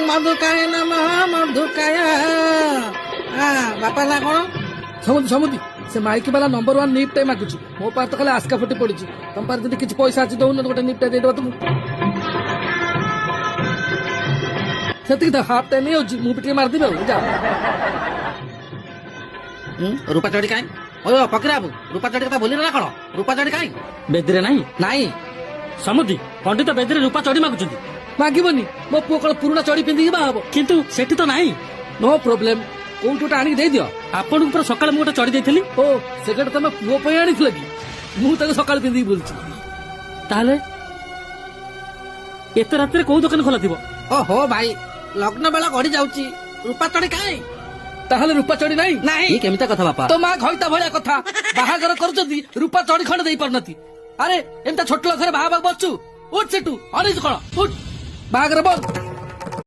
ମଧୁକାୟ ନମଃ ମଧୁକାୟ। ବାପା ନା କଣ? ସମୁଦି ସମୁଦି ସେ ମାଇକି ବାଲା ନମ୍ବର 1 ନିପ୍ ଟାଇ ମାଗୁଛି। ମୋ ପାଖରେ ତ ଖାଲି ଆସ୍କା ଫୁଟି ପଡିଛି। ତମ ପାଖରେ ଯଦି କିଛି ପଇସା ଅଛି ଦଉନ ଗୋଟେ ନିପ୍ ଟା ଦେଇଦବା ତୁମକୁ। ସେତିକି ତ ହାଫ୍ ଟାଇମ୍ ହେଇଯାଉଛି, ମୁଁ ବି ଟିକେ ମାରିଦେବି ଆଉ ଯା। ରୂପା ଚଢି କାଇଁ? ଓ ଫକୀର ବାବୁ, ରୂପା ଚଢି କଥା ଭୁଲିଲ ନା କଣ? ରୂପା ଚଢି କାଇଁ? ବେଦିରେ ନାହିଁ ନାଇଁ ସମୁଦି ପଣ୍ଡିତ ବେଦିରେ ରୂପା ଚଢି ମାଗୁଛନ୍ତି, ମାଗିବନି? ମୋ ପୁଅ କଣ ପୁରୁଣା ଚଢି ପିନ୍ଧିକି ବାହା ହବ? କିନ୍ତୁ ସେଠି ତ ନାହିଁ। ନୋ ପ୍ରୋବ୍ଲେମ, କୋଉଠି ଗୋଟେ ଆଣିକି ଦେଇଦିଅ। ଆପଣଙ୍କୁ ପୁରା ସକାଳେ ମୁଁ ଗୋଟେ ଚଢି ଦେଇଥିଲି। ଓ ସେଟା ତମେ ପୁଅ ପାଇଁ ଆଣିଥିଲ କି? ମୁଁ ତାକୁ ସକାଳେ ପିନ୍ଧିକି ବୁଲୁଛି। ତାହେଲେ ଏତେ ରାତିରେ କୋଉ ଦୋକାନ ଖୋଲା ଥିବ? ଓହୋ ଭାଇ, ଲଗ୍ନ ବେଳ ଗଡି ଯାଉଛି, ରୂପା ଚଢି କାଇଁ? ତାହେଲେ ରୂପା ଚଢି ନାହିଁ? ନାହିଁ। କେମିତା କଥା ବାପା? ତ ମା ଘଇତା ଭଳିଆ କଥା। ବାହାଘର କରୁଛନ୍ତି ରୂପା ଚଢି ଖଣ୍ଡେ ଦେଇ ପାରୁନାହାନ୍ତି। ଆରେ ଏମିତି ଛୋଟ ଘରେ ବାହା ହେବାକୁ ବସଛୁ, ଉଠ ସେଠୁ ଅନେଇଛୁ କଣ? ଉଠ, ବାହାଘର ବନ୍ଦ।